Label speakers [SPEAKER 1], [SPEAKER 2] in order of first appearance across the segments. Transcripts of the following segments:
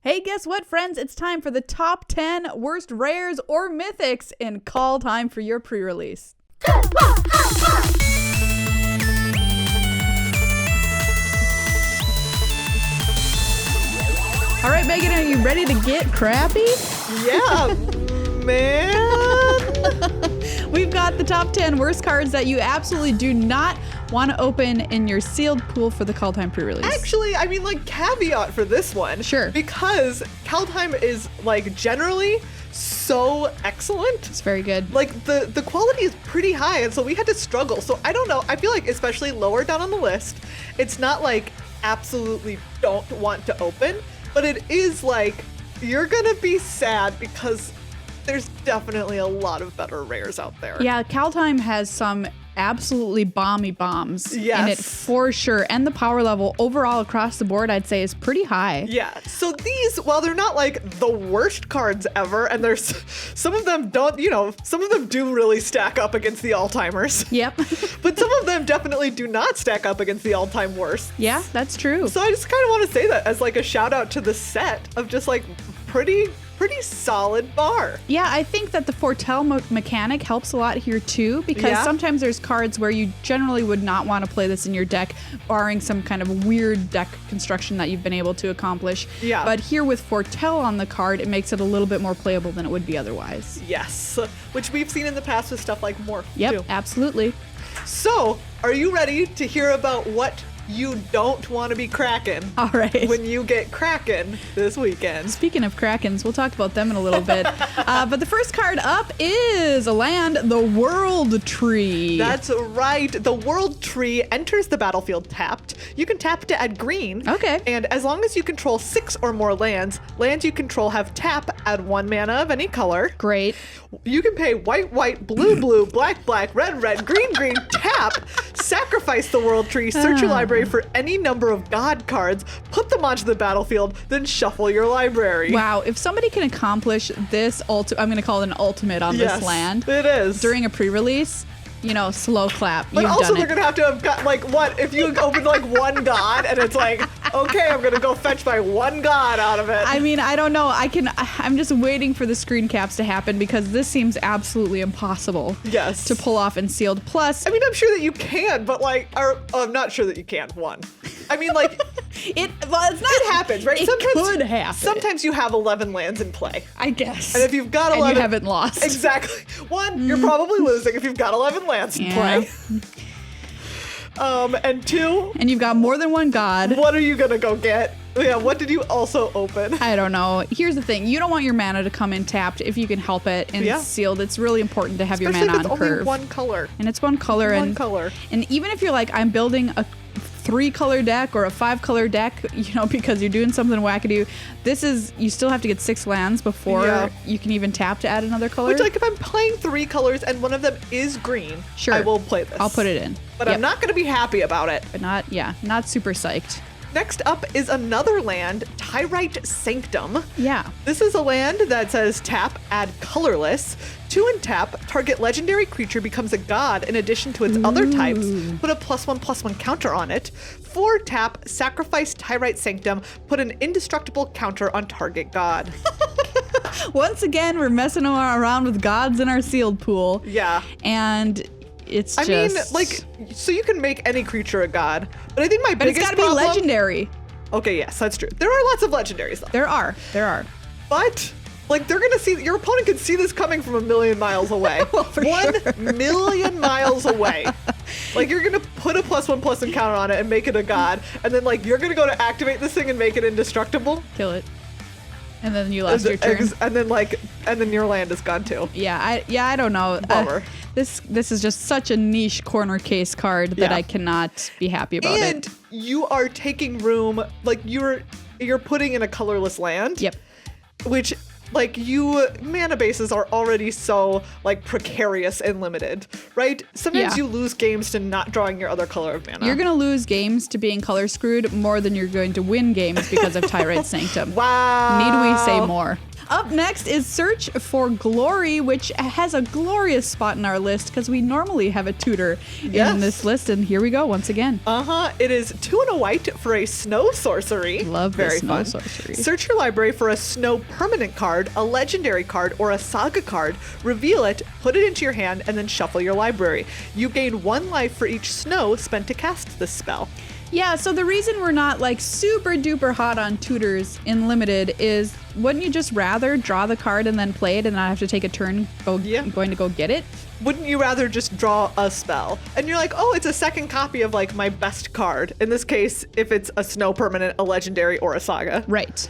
[SPEAKER 1] Hey, guess what, friends? It's time for the top 10 worst rares or mythics in Kaldheim for your pre-release. All right, Megan, are you ready to get crappy?
[SPEAKER 2] Yeah, man.
[SPEAKER 1] We've got the top 10 worst cards that you absolutely do not want to open in your sealed pool for the Kaldheim pre-release.
[SPEAKER 2] Actually, I mean, like, caveat for this one.
[SPEAKER 1] Sure.
[SPEAKER 2] Because Kaldheim is, like, generally so excellent.
[SPEAKER 1] It's very good.
[SPEAKER 2] Like, the quality is pretty high, and so we had to struggle. So I don't know. I feel like, especially lower down on the list, it's not, like, absolutely don't want to open, but it is, like, you're gonna be sad because there's definitely a lot of better rares out there.
[SPEAKER 1] Yeah, Kaldheim has some absolutely bomby bombs in it for sure. And the power level overall across the board, I'd say, is pretty high.
[SPEAKER 2] Yeah. So these, while they're not like the worst cards ever, and there's some of them don't, some of them do really stack up against the all-timers.
[SPEAKER 1] Yep.
[SPEAKER 2] But some of them definitely do not stack up against the all-time worst.
[SPEAKER 1] Yeah, that's true.
[SPEAKER 2] So I just kind of want to say that as like a shout out to the set of just like pretty solid bar.
[SPEAKER 1] Yeah, I think that the foretell mechanic helps a lot here too, because sometimes there's cards where you generally would not want to play this in your deck, barring some kind of weird deck construction that you've been able to accomplish.
[SPEAKER 2] Yeah.
[SPEAKER 1] But here with foretell on the card, it makes it a little bit more playable than it would be otherwise.
[SPEAKER 2] Yes, which we've seen in the past with stuff like Morph
[SPEAKER 1] Yep,
[SPEAKER 2] too.
[SPEAKER 1] absolutely.
[SPEAKER 2] So, are you ready to hear about what you don't want to be Kraken?
[SPEAKER 1] All right.
[SPEAKER 2] When you get Kraken this weekend.
[SPEAKER 1] Speaking of Krakens, we'll talk about them in a little bit. But the first card up is a land, the World Tree.
[SPEAKER 2] That's right. The World Tree enters the battlefield tapped. You can tap to add green.
[SPEAKER 1] Okay.
[SPEAKER 2] And as long as you control 6 or more lands you control have tap, add 1 mana of any color.
[SPEAKER 1] Great.
[SPEAKER 2] You can pay white, blue, black, red, green, tap, sacrifice the World Tree, search your library for any number of god cards, put them onto the battlefield, then shuffle your library.
[SPEAKER 1] Wow, if somebody can accomplish this, I'm going to call it an ultimate on this land.
[SPEAKER 2] It is.
[SPEAKER 1] During a pre-release, slow clap.
[SPEAKER 2] But
[SPEAKER 1] You've
[SPEAKER 2] also
[SPEAKER 1] done
[SPEAKER 2] they're
[SPEAKER 1] it.
[SPEAKER 2] going to have got like, what, if you open like 1 god and it's like, okay, I'm going to go fetch my 1 god out of it.
[SPEAKER 1] I mean, I don't know. I'm just waiting for the screen caps to happen because this seems absolutely impossible to pull off in sealed. Plus,
[SPEAKER 2] I mean, I'm sure that you can, but like, I'm not sure that you can, one. I mean, like,
[SPEAKER 1] it's not.
[SPEAKER 2] It happens, right?
[SPEAKER 1] It could happen.
[SPEAKER 2] Sometimes you have 11 lands in play.
[SPEAKER 1] I guess.
[SPEAKER 2] And if you've got 11,
[SPEAKER 1] and you haven't lost.
[SPEAKER 2] Exactly. One, you're probably losing if you've got 11 lands in play. And 2,
[SPEAKER 1] and you've got more than 1 god.
[SPEAKER 2] What are you gonna go get? Yeah, what did you also open?
[SPEAKER 1] I don't know. Here's the thing. You don't want your mana to come in tapped if you can help it. In sealed, it's really important to have
[SPEAKER 2] Especially
[SPEAKER 1] your mana
[SPEAKER 2] if
[SPEAKER 1] on
[SPEAKER 2] it's only
[SPEAKER 1] curve.
[SPEAKER 2] 1 color.
[SPEAKER 1] And it's 1 color.
[SPEAKER 2] One color.
[SPEAKER 1] And even if you're like, I'm building a 3-color deck or a 5-color deck, because you're doing something wackadoo, you still have to get 6 lands before you can even tap to add another color.
[SPEAKER 2] Which, like, if I'm playing 3 colors and one of them is green,
[SPEAKER 1] sure,
[SPEAKER 2] I will play this.
[SPEAKER 1] I'll put it in.
[SPEAKER 2] But I'm not going to be happy about it.
[SPEAKER 1] But not super psyched.
[SPEAKER 2] Next up is another land, Tyrite Sanctum.
[SPEAKER 1] Yeah.
[SPEAKER 2] This is a land that says tap, add colorless. 2 and tap, target legendary creature becomes a god in addition to its other types. Put a +1/+1 counter on it. 4 tap, sacrifice Tyrite Sanctum, put an indestructible counter on target god.
[SPEAKER 1] Once again, we're messing around with gods in our sealed pool.
[SPEAKER 2] Yeah.
[SPEAKER 1] And it's
[SPEAKER 2] I mean, like, so you can make any creature a god, but I think my biggest
[SPEAKER 1] it's gotta be legendary.
[SPEAKER 2] Okay, yes, that's true. There are lots of legendaries though.
[SPEAKER 1] There are.
[SPEAKER 2] But like, they're gonna see, your opponent can see this coming from 1,000,000 miles away.
[SPEAKER 1] Well, for
[SPEAKER 2] 1,000,000 miles away. Like, you're gonna put a +1/+1 counter on it and make it a god, and then like you're gonna go to activate this thing and make it indestructible.
[SPEAKER 1] Kill it. And then you lost your turn.
[SPEAKER 2] And then your land is gone too.
[SPEAKER 1] Yeah, I don't know.
[SPEAKER 2] Bummer.
[SPEAKER 1] This is just such a niche corner case card that I cannot be happy about it.
[SPEAKER 2] And you are taking room, like you're putting in a colorless land.
[SPEAKER 1] Yep.
[SPEAKER 2] Which, like, mana bases are already so like precarious and limited, right? Sometimes you lose games to not drawing your other color of mana.
[SPEAKER 1] You're gonna lose games to being color screwed more than you're going to win games because of Tyrite Sanctum.
[SPEAKER 2] Wow.
[SPEAKER 1] Need we say more? Up next is Search for Glory, which has a glorious spot in our list because we normally have a tutor in this list. And here we go once again.
[SPEAKER 2] It is 2 and a white for a snow sorcery.
[SPEAKER 1] Love
[SPEAKER 2] Very
[SPEAKER 1] the snow
[SPEAKER 2] fun.
[SPEAKER 1] sorcery.
[SPEAKER 2] Search your library for a snow permanent card, a legendary card, or a saga card. Reveal it, put it into your hand, and then shuffle your library. You gain 1 life for each snow spent to cast this spell.
[SPEAKER 1] Yeah, so the reason we're not like super duper hot on tutors in limited is, wouldn't you just rather draw the card and then play it and not have to take a turn going to go get it?
[SPEAKER 2] Wouldn't you rather just draw a spell? And you're like, oh, it's a second copy of like my best card. In this case, if it's a snow permanent, a legendary, or a saga.
[SPEAKER 1] Right.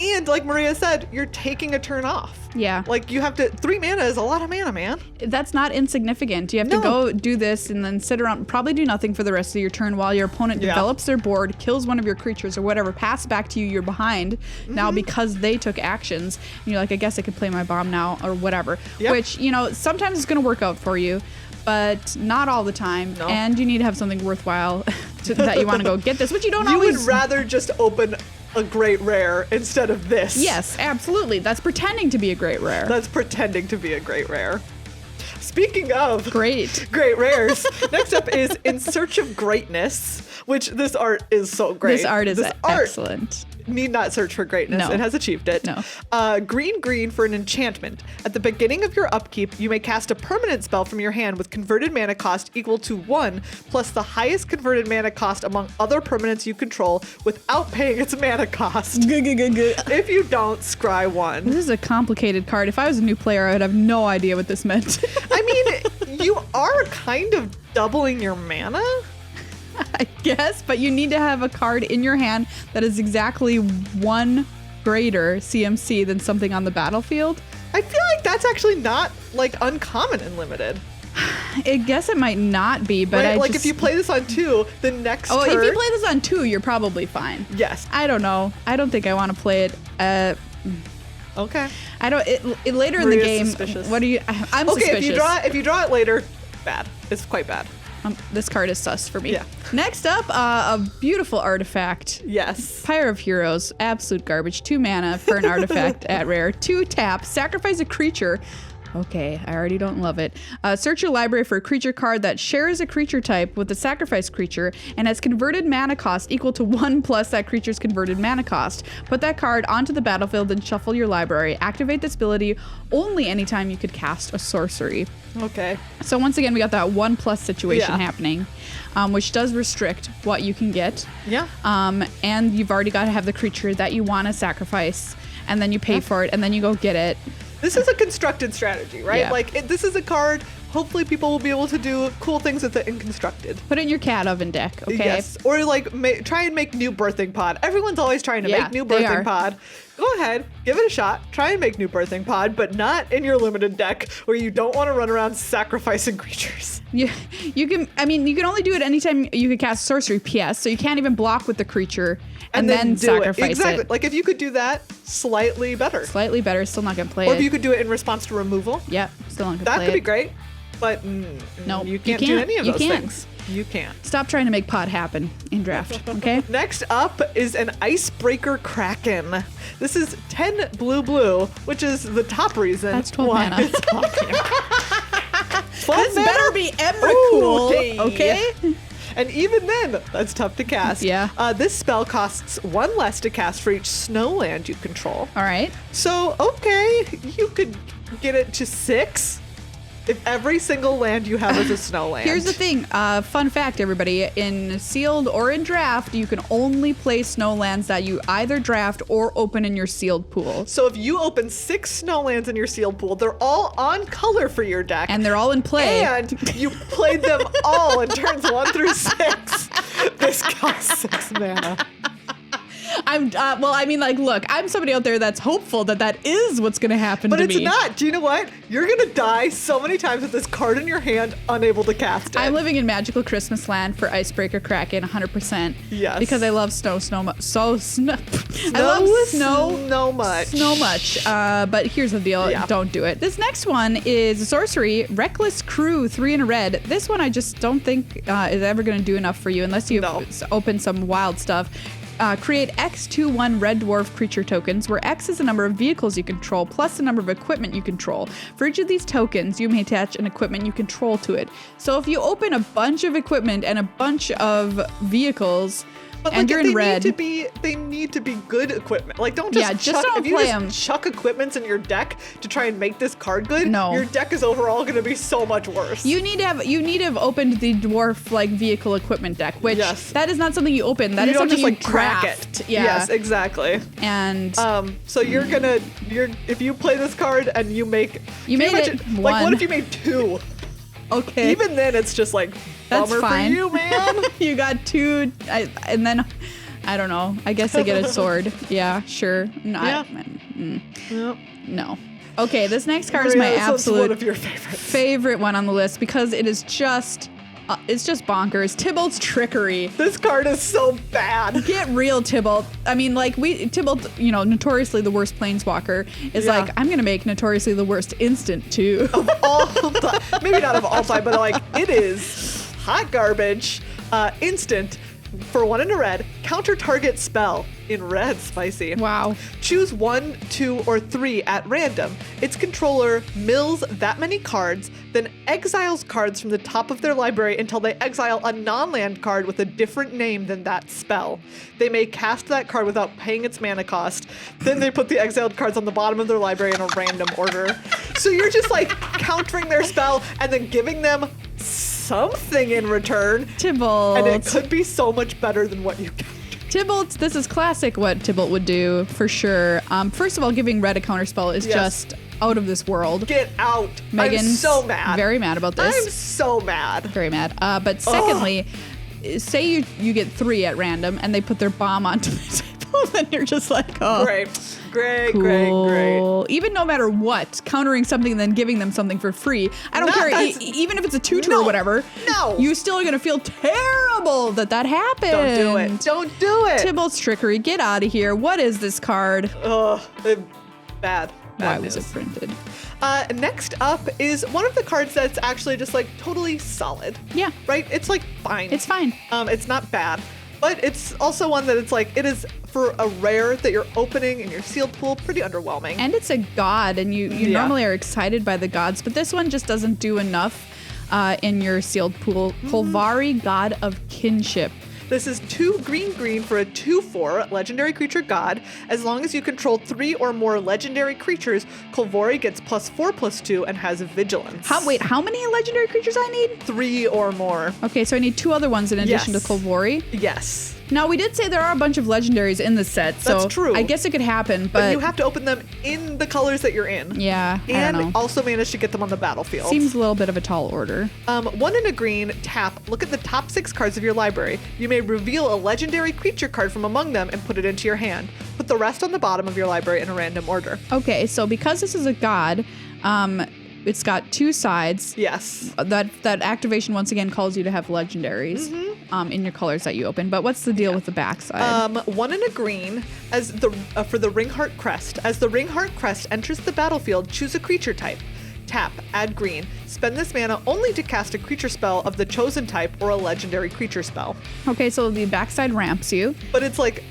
[SPEAKER 2] And like Maria said, you're taking a turn off.
[SPEAKER 1] Yeah.
[SPEAKER 2] Like you have to, 3 mana is a lot of mana, man.
[SPEAKER 1] That's not insignificant. You have to go do this and then sit around, probably do nothing for the rest of your turn while your opponent develops their board, kills one of your creatures or whatever, pass back to you, you're behind now because they took actions. And you're like, I guess I could play my bomb now or whatever.
[SPEAKER 2] Yep.
[SPEAKER 1] Which, you know, sometimes it's going to work out for you, but not all the time.
[SPEAKER 2] No.
[SPEAKER 1] And you need to have something worthwhile that you want to go get this, which you don't always.
[SPEAKER 2] You would rather just open a great rare instead of this.
[SPEAKER 1] Yes, absolutely. That's pretending to be a great rare.
[SPEAKER 2] That's pretending to be a great rare. Speaking of
[SPEAKER 1] great
[SPEAKER 2] rares, next up is In Search of Greatness, which this art is so great.
[SPEAKER 1] This art is excellent.
[SPEAKER 2] Need not search for greatness.
[SPEAKER 1] No.
[SPEAKER 2] It has achieved it.
[SPEAKER 1] No.
[SPEAKER 2] Green for an enchantment. At the beginning of your upkeep, you may cast a permanent spell from your hand with converted mana cost equal to 1 plus the highest converted mana cost among other permanents you control without paying its mana cost. If you don't, scry 1.
[SPEAKER 1] This is a complicated card. If I was a new player, I would have no idea what this meant.
[SPEAKER 2] I mean, you are kind of doubling your mana.
[SPEAKER 1] I guess, but you need to have a card in your hand that is exactly 1 greater CMC than something on the battlefield.
[SPEAKER 2] I feel like that's actually not like uncommon in limited.
[SPEAKER 1] I guess it might not be, but
[SPEAKER 2] right? If you play this on 2, the next turn.
[SPEAKER 1] If you play this on 2, you're probably fine.
[SPEAKER 2] Yes.
[SPEAKER 1] I don't know. I don't think I want to play it.
[SPEAKER 2] Okay.
[SPEAKER 1] I don't. Later
[SPEAKER 2] Maria's
[SPEAKER 1] in the game.
[SPEAKER 2] Suspicious.
[SPEAKER 1] What are you? I'm
[SPEAKER 2] okay,
[SPEAKER 1] suspicious.
[SPEAKER 2] if you draw it later, bad. It's quite bad.
[SPEAKER 1] This card is sus for me.
[SPEAKER 2] Yeah.
[SPEAKER 1] Next up, a beautiful artifact.
[SPEAKER 2] Yes.
[SPEAKER 1] Pyre of Heroes, absolute garbage. 2 mana for an artifact at rare. 2 tap, sacrifice a creature. Okay, I already don't love it. Search your library for a creature card that shares a creature type with the sacrifice creature and has converted mana cost equal to 1 plus that creature's converted mana cost. Put that card onto the battlefield and shuffle your library. Activate this ability only anytime you could cast a sorcery.
[SPEAKER 2] Okay.
[SPEAKER 1] So once again, we got that 1 plus situation happening, which does restrict what you can get.
[SPEAKER 2] Yeah.
[SPEAKER 1] And you've already got to have the creature that you want to sacrifice, and then you pay for it, and then you go get it.
[SPEAKER 2] This is a constructed strategy, right?
[SPEAKER 1] Yeah.
[SPEAKER 2] Like, this is a card. Hopefully people will be able to do cool things with it in constructed.
[SPEAKER 1] Put it in your cat oven deck, okay?
[SPEAKER 2] Yes. Or like try and make new birthing pod. Everyone's always trying to make new birthing pod. Go ahead, give it a shot. Try and make new birthing pod, but not in your limited deck where you don't want to run around sacrificing creatures.
[SPEAKER 1] You can only do it anytime you could cast sorcery PS, so you can't even block with the creature and then sacrifice it.
[SPEAKER 2] Exactly. Like if you could do that, slightly better.
[SPEAKER 1] Slightly better, still not gonna play
[SPEAKER 2] or
[SPEAKER 1] it.
[SPEAKER 2] Or if you could do it in response to removal.
[SPEAKER 1] Yeah, still not gonna play it.
[SPEAKER 2] That could be great, but
[SPEAKER 1] no,
[SPEAKER 2] you can't do any of those things. You can't.
[SPEAKER 1] Stop trying to make pod happen in draft, okay?
[SPEAKER 2] Next up is an Icebreaker Kraken. This is 10 blue, which is the top reason
[SPEAKER 1] That's 12
[SPEAKER 2] why
[SPEAKER 1] mana.
[SPEAKER 2] it's popular.
[SPEAKER 1] This better be Emrakul, okay?
[SPEAKER 2] And even then, that's tough to cast.
[SPEAKER 1] Yeah.
[SPEAKER 2] This spell costs 1 less to cast for each snow land you control.
[SPEAKER 1] All right.
[SPEAKER 2] So, okay, you could get it to 6 if every single land you have is a snow land.
[SPEAKER 1] Here's the thing. Fun fact, everybody. In sealed or in draft, you can only play snow lands that you either draft or open in your sealed pool.
[SPEAKER 2] So if you open 6 snow lands in your sealed pool, they're all on color for your deck.
[SPEAKER 1] And they're all in play.
[SPEAKER 2] And you played them all in turns 1 through 6. This costs 6 mana.
[SPEAKER 1] Look, I'm somebody out there that's hopeful that is what's going to happen to me.
[SPEAKER 2] But it's not. Do you know what? You're going to die so many times with this card in your hand, unable to cast it.
[SPEAKER 1] I'm living in Magical Christmasland for Icebreaker Kraken, 100%.
[SPEAKER 2] Yes.
[SPEAKER 1] Because I love snow much. But here's the deal.
[SPEAKER 2] Yeah.
[SPEAKER 1] Don't do it. This next one is sorcery, Reckless Crew, 3 in a red. This one I just don't think is ever going to do enough for you unless you open some wild stuff. create X21 red dwarf creature tokens, where X is the number of vehicles you control plus the number of equipment you control. For each of these tokens, you may attach an equipment you control to it. So if you open a bunch of equipment and a bunch of vehicles,
[SPEAKER 2] but
[SPEAKER 1] and you're in red,
[SPEAKER 2] they need to be good equipment. Like, don't just
[SPEAKER 1] don't
[SPEAKER 2] if you
[SPEAKER 1] play
[SPEAKER 2] just
[SPEAKER 1] them.
[SPEAKER 2] chuck equipments in your deck to try and make this card good.
[SPEAKER 1] No.
[SPEAKER 2] Your deck is overall going to be so much worse.
[SPEAKER 1] You need to have opened the dwarf like vehicle equipment deck, which that is not something you open. That is something you
[SPEAKER 2] crack
[SPEAKER 1] draft.
[SPEAKER 2] it.
[SPEAKER 1] Yeah.
[SPEAKER 2] Yes, exactly.
[SPEAKER 1] And
[SPEAKER 2] so if you play this card and you made
[SPEAKER 1] it
[SPEAKER 2] like,
[SPEAKER 1] one.
[SPEAKER 2] what if you made 2?
[SPEAKER 1] Okay.
[SPEAKER 2] Even then, it's just like,
[SPEAKER 1] that's
[SPEAKER 2] bummer
[SPEAKER 1] fine
[SPEAKER 2] for you, man.
[SPEAKER 1] You got 2, and then I don't know. I guess I get a sword. Yeah, sure. No.
[SPEAKER 2] Yep.
[SPEAKER 1] No. Okay, this next card is my absolute
[SPEAKER 2] one of your favorites.
[SPEAKER 1] favorite one on the list because it is just it's just bonkers. Tibbles Trickery.
[SPEAKER 2] This card is so bad.
[SPEAKER 1] Get real, Tibble. I mean, like, Tibble, notoriously the worst planeswalker, is like, I'm gonna make notoriously the worst instant too.
[SPEAKER 2] Of all time. Maybe not of all time, but like, it is hot garbage. Instant. For 1 in a red, counter target spell in red. Spicy.
[SPEAKER 1] Wow.
[SPEAKER 2] Choose 1, 2, or 3 at random. Its controller mills that many cards, then exiles cards from the top of their library until they exile a non-land card with a different name than that spell. They may cast that card without paying its mana cost. Then they put the exiled cards on the bottom of their library in a random order. So you're just like countering their spell and then giving them something in return.
[SPEAKER 1] Tibble.
[SPEAKER 2] And it could be so much better than what you countered.
[SPEAKER 1] Tibble, this is classic what Tibble would do, for sure. First of all, giving red a counterspell is just out of this world.
[SPEAKER 2] Get out.
[SPEAKER 1] Megan's
[SPEAKER 2] I'm so mad.
[SPEAKER 1] Very mad about this.
[SPEAKER 2] I'm so mad.
[SPEAKER 1] Very mad. But secondly, say you get 3 at random and they put their bomb onto the table, then you're just like, oh.
[SPEAKER 2] Great.
[SPEAKER 1] Even no matter what, countering something and then giving them something for free. I don't care. Even if it's a tutor or whatever.
[SPEAKER 2] No.
[SPEAKER 1] You still are going to feel terrible that happened.
[SPEAKER 2] Don't do it.
[SPEAKER 1] Tibbles Trickery, get out of here. What is this card?
[SPEAKER 2] Bad.
[SPEAKER 1] Why was it printed?
[SPEAKER 2] Next up is one of the cards that's actually just like totally solid.
[SPEAKER 1] Yeah.
[SPEAKER 2] Right? It's like fine.
[SPEAKER 1] It's fine.
[SPEAKER 2] It's not bad. But it's also one that it's like, it is for a rare that you're opening in your sealed pool, pretty underwhelming.
[SPEAKER 1] And it's a god, and you normally are excited by the gods, but this one just doesn't do enough in your sealed pool. Polvari God of Kinship.
[SPEAKER 2] This is 2 green for a 2/4 legendary creature god. As long as you control 3 or more legendary creatures, Polvari gets +4/+2 and has vigilance.
[SPEAKER 1] How many legendary creatures I need?
[SPEAKER 2] 3 or more.
[SPEAKER 1] Okay, so I need 2 other ones in addition to Polvari.
[SPEAKER 2] Yes.
[SPEAKER 1] Now, we did say there are a bunch of legendaries in the set, so
[SPEAKER 2] that's true.
[SPEAKER 1] I guess it could happen, but
[SPEAKER 2] you have to open them in the colors that you're in.
[SPEAKER 1] Yeah, I
[SPEAKER 2] and
[SPEAKER 1] don't know.
[SPEAKER 2] Also manage to get them on the battlefield.
[SPEAKER 1] Seems a little bit of a tall order.
[SPEAKER 2] 1 in a green, tap, look at the top 6 cards of your library. You may reveal a legendary creature card from among them and put it into your hand. Put the rest on the bottom of your library in a random order.
[SPEAKER 1] Okay, so because this is a god, it's got 2 sides.
[SPEAKER 2] Yes.
[SPEAKER 1] That activation once again calls you to have legendaries in your colors that you open. But what's the deal with the backside?
[SPEAKER 2] 1 in a green as for the Ringheart Crest. As the Ringheart Crest enters the battlefield, choose a creature type. Tap, add green. Spend this mana only to cast a creature spell of the chosen type or a legendary creature spell.
[SPEAKER 1] Okay, so the backside ramps you.
[SPEAKER 2] But it's like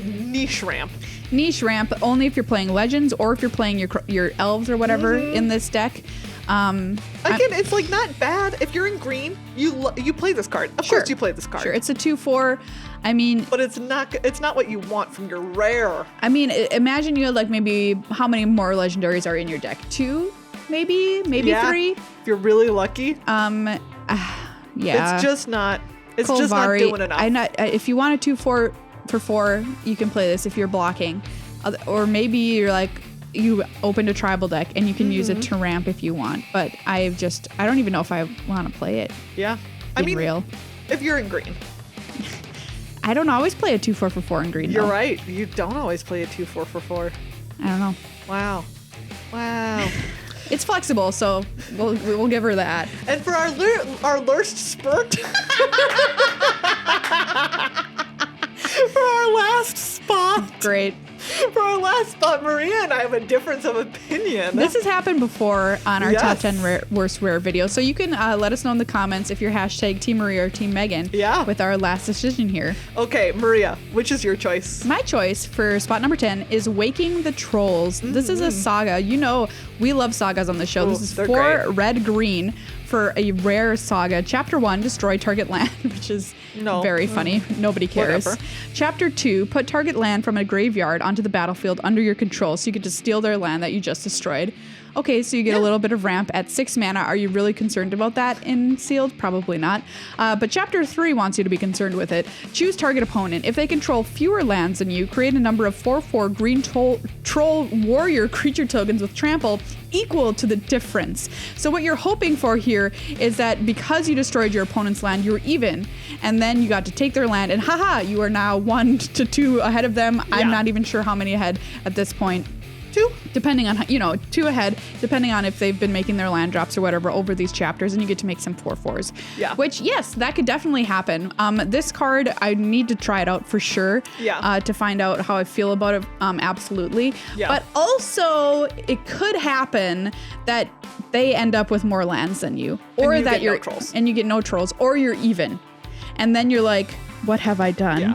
[SPEAKER 2] niche ramp.
[SPEAKER 1] Niche ramp only if you're playing legends or if you're playing your elves or whatever in this deck.
[SPEAKER 2] Again, it's like not bad. If you're in green, you play this card. Of course you play this card.
[SPEAKER 1] Sure, it's a 2/4. I mean,
[SPEAKER 2] but it's not what you want from your rare.
[SPEAKER 1] I mean, imagine you had like maybe how many more legendaries are in your deck? 2, maybe 3.
[SPEAKER 2] If you're really lucky.
[SPEAKER 1] Yeah.
[SPEAKER 2] It's just not. It's
[SPEAKER 1] Polvari,
[SPEAKER 2] just not doing enough.
[SPEAKER 1] If you want a 2/4 for 4, you can play this if you're blocking, or maybe you're like you opened a tribal deck and you can use it to ramp if you want. But I don't even know if I want to play it.
[SPEAKER 2] Yeah,
[SPEAKER 1] I mean, real.
[SPEAKER 2] If you're in green,
[SPEAKER 1] I don't always play a 2/4 for 4 in green.
[SPEAKER 2] You're right. You don't always play a 2/4 for 4.
[SPEAKER 1] I don't know.
[SPEAKER 2] Wow.
[SPEAKER 1] It's flexible, so we'll give her that.
[SPEAKER 2] And for our lurst spurt, for our last spot,
[SPEAKER 1] great.
[SPEAKER 2] For our last spot, Maria and I have a difference of opinion.
[SPEAKER 1] This has happened before on our
[SPEAKER 2] Yes.
[SPEAKER 1] top 10 worst rare video. So you can let us know in the comments if you're hashtag Team Maria or Team Megan
[SPEAKER 2] Yeah.
[SPEAKER 1] with our last decision here.
[SPEAKER 2] Okay, Maria, which is your choice?
[SPEAKER 1] My choice for spot number 10 is Waking the Trolls. This is a saga. You know, we love sagas on the show.
[SPEAKER 2] Ooh,
[SPEAKER 1] This is
[SPEAKER 2] they're
[SPEAKER 1] 4
[SPEAKER 2] great.
[SPEAKER 1] red-green for a rare saga. Chapter 1, destroy target land, which is very funny. Nobody cares.
[SPEAKER 2] Whatever.
[SPEAKER 1] Chapter 2, put target land from a graveyard onto the battlefield under your control, so you get to steal their land that you just destroyed. Okay, so you get a little bit of ramp at 6 mana. Are you really concerned about that in Sealed? Probably not. But Chapter 3 wants you to be concerned with it. Choose target opponent. If they control fewer lands than you, create a number of 4/4 green troll warrior creature tokens with trample equal to the difference. So what you're hoping for here is that because you destroyed your opponent's land, you were even, and then you got to take their land, and haha, you are now 1 to 2 ahead of them. I'm not even sure how many ahead at this point.
[SPEAKER 2] 2.
[SPEAKER 1] Depending on, 2 ahead, depending on if they've been making their land drops or whatever over these chapters, and you get to make some 4/4s.
[SPEAKER 2] Yeah.
[SPEAKER 1] Which, yes, that could definitely happen. This card, I need to try it out for sure.
[SPEAKER 2] Yeah.
[SPEAKER 1] To find out how I feel about it, absolutely.
[SPEAKER 2] Yeah.
[SPEAKER 1] But also, it could happen that they end up with more lands than you. Or
[SPEAKER 2] you
[SPEAKER 1] that
[SPEAKER 2] get no
[SPEAKER 1] you're
[SPEAKER 2] trolls.
[SPEAKER 1] And you get no trolls. Or you're even. And then you're like, what have I done?
[SPEAKER 2] Yeah.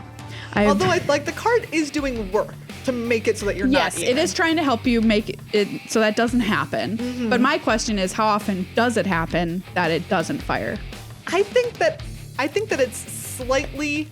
[SPEAKER 1] I've-
[SPEAKER 2] Although, the card is doing work to make it so that you're not
[SPEAKER 1] Yes,
[SPEAKER 2] even.
[SPEAKER 1] it is trying to help you make it so that doesn't happen. But my question is, how often does it happen that it doesn't fire?
[SPEAKER 2] I think that it's slightly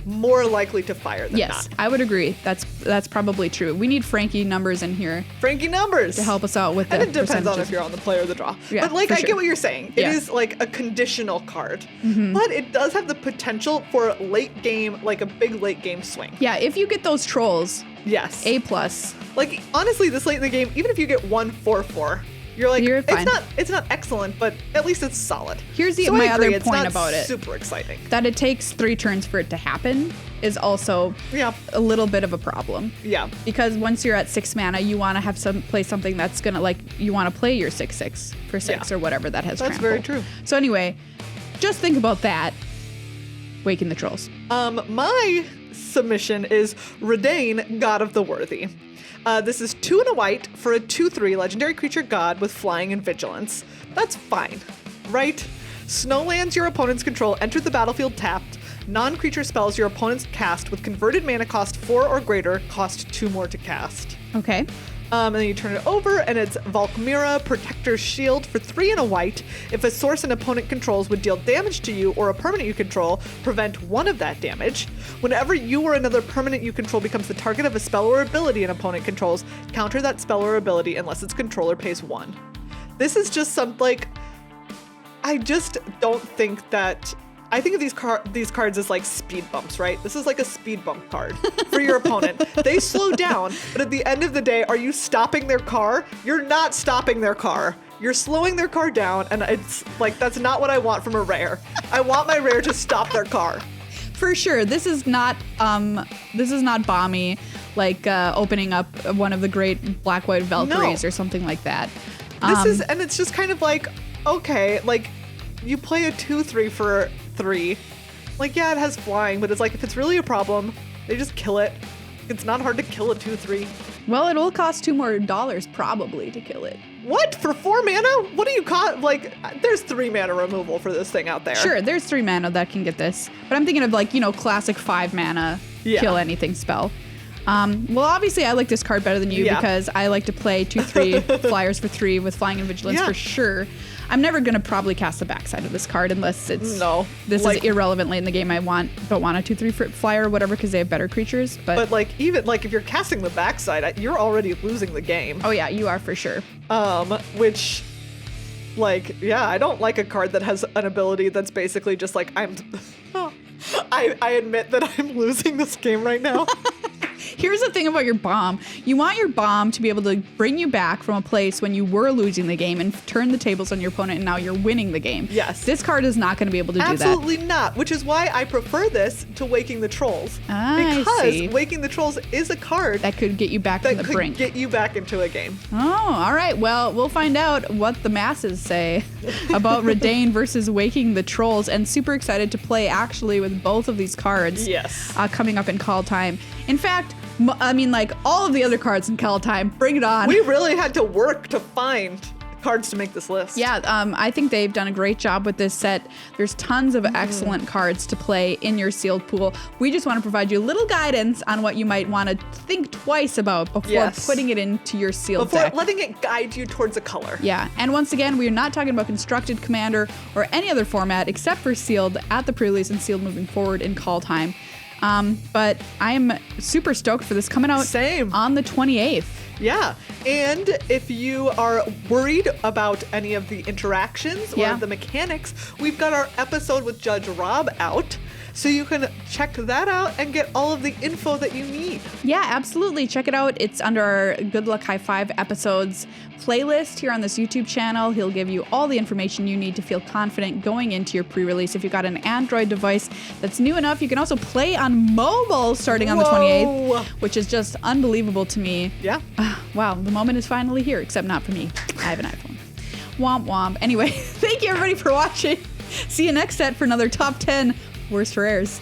[SPEAKER 2] more likely to fire than
[SPEAKER 1] Yes,
[SPEAKER 2] not.
[SPEAKER 1] I would agree. That's probably true. We need Frankie numbers in here
[SPEAKER 2] Frankie numbers
[SPEAKER 1] to help us out with the
[SPEAKER 2] And it depends on
[SPEAKER 1] percentages.
[SPEAKER 2] if you're on the play or the draw.
[SPEAKER 1] Yeah,
[SPEAKER 2] but
[SPEAKER 1] for
[SPEAKER 2] I
[SPEAKER 1] sure.
[SPEAKER 2] get what you're saying. It
[SPEAKER 1] Yeah.
[SPEAKER 2] is like a conditional card. But it does have the potential for late game, like a big late game swing.
[SPEAKER 1] Yeah, if you get those trolls,
[SPEAKER 2] Yes.
[SPEAKER 1] A+.
[SPEAKER 2] Like honestly, this late in the game, even if you get 1/4/4, you're like,
[SPEAKER 1] You're fine.
[SPEAKER 2] it's not excellent, but at least it's solid.
[SPEAKER 1] Here's
[SPEAKER 2] So
[SPEAKER 1] my
[SPEAKER 2] I agree,
[SPEAKER 1] other
[SPEAKER 2] it's
[SPEAKER 1] point
[SPEAKER 2] not
[SPEAKER 1] about it.
[SPEAKER 2] Super exciting.
[SPEAKER 1] That it takes 3 turns for it to happen is also
[SPEAKER 2] Yeah.
[SPEAKER 1] a little bit of a problem.
[SPEAKER 2] Yeah.
[SPEAKER 1] Because once you're at 6 mana, you want to have play something that's gonna you want to play your 6/6 for 6
[SPEAKER 2] Yeah.
[SPEAKER 1] or whatever that has
[SPEAKER 2] That's
[SPEAKER 1] trample.
[SPEAKER 2] very true.
[SPEAKER 1] So anyway, just think about that. Waking the Trolls.
[SPEAKER 2] My submission is Redain, God of the Worthy. This is 2 and a white for a 2/3 legendary creature god with flying and vigilance. That's fine, right? Snowlands your opponents control enter the battlefield tapped. Non-creature spells your opponents cast with converted mana cost 4 or greater cost 2 more to cast.
[SPEAKER 1] Okay.
[SPEAKER 2] And then you turn it over, and it's Valkmira, Protector's Shield for 3 and a white. If a source an opponent controls would deal damage to you or a permanent you control, prevent 1 of that damage. Whenever you or another permanent you control becomes the target of a spell or ability an opponent controls, counter that spell or ability unless its controller pays 1. This is just I just don't think that. I think of these cards as like speed bumps, right? This is like a speed bump card for your opponent. They slow down, but at the end of the day, are you stopping their car? You're not stopping their car. You're slowing their car down, and it's like that's not what I want from a rare. I want my rare to stop their car.
[SPEAKER 1] For sure. This is not Bommy, like opening up one of the great black-white Valkyries or something like that.
[SPEAKER 2] And it's just kind of like, okay, like you play a 2/3 for 3. Like, yeah, it has flying, but it's like if it's really a problem, they just kill it. It's not hard to kill a 2/3.
[SPEAKER 1] Well, it will cost $2 more probably to kill it.
[SPEAKER 2] What? For 4 mana? What do you cost? Like, there's 3 mana removal for this thing out there.
[SPEAKER 1] Sure, there's 3 mana that can get this. But I'm thinking of classic 5 mana kill anything spell. Well, obviously I like this card better than you because I like to play 2/3 flyers for 3 with flying and vigilance for sure. I'm never gonna probably cast the backside of this card unless it's this is irrelevant late in the game. I don't want a 2/3 flyer or whatever because they have better creatures. But
[SPEAKER 2] like even like if you're casting the backside, you're already losing the game.
[SPEAKER 1] Oh yeah, you are for sure.
[SPEAKER 2] Which, like, yeah, I don't like a card that has an ability that's basically just like I admit that I'm losing this game right now.
[SPEAKER 1] Here's the thing about your bomb. You want your bomb to be able to bring you back from a place when you were losing the game and turn the tables on your opponent and now you're winning the game.
[SPEAKER 2] Yes.
[SPEAKER 1] This card is not going to be able to do that.
[SPEAKER 2] Absolutely not, which is why I prefer this to Waking the Trolls.
[SPEAKER 1] I see.
[SPEAKER 2] Because Waking the Trolls is a card
[SPEAKER 1] that could get you back from the brink.
[SPEAKER 2] That could get you back into a game.
[SPEAKER 1] Oh, all right. Well, we'll find out what the masses say about Redain versus Waking the Trolls, and super excited to play actually with both of these cards.
[SPEAKER 2] Yes.
[SPEAKER 1] Coming up in Kaldheim. In fact, I mean, like all of the other cards in Kaldheim, bring it on.
[SPEAKER 2] We really had to work to find cards to make this list.
[SPEAKER 1] Yeah, I think they've done a great job with this set. There's tons of excellent cards to play in your sealed pool. We just want to provide you a little guidance on what you might want to think twice about before putting it into your sealed deck.
[SPEAKER 2] Before letting it guide you towards a color.
[SPEAKER 1] Yeah, and once again, we are not talking about Constructed Commander or any other format except for Sealed at the pre-release and Sealed moving forward in Kaldheim. But I am super stoked for this coming out on the 28th.
[SPEAKER 2] Yeah, and if you are worried about any of the interactions or the mechanics, we've got our episode with Judge Rob out. So you can check that out and get all of the info that you need.
[SPEAKER 1] Yeah, absolutely. Check it out. It's under our Good Luck High Five episodes playlist here on this YouTube channel. He'll give you all the information you need to feel confident going into your pre-release. If you've got an Android device that's new enough, you can also play on mobile starting on the 28th, which is just unbelievable to me.
[SPEAKER 2] Yeah.
[SPEAKER 1] Wow, the moment is finally here, except not for me. I have an iPhone. Womp womp. Anyway, thank you everybody for watching. See you next set for another top 10 Worst Rares.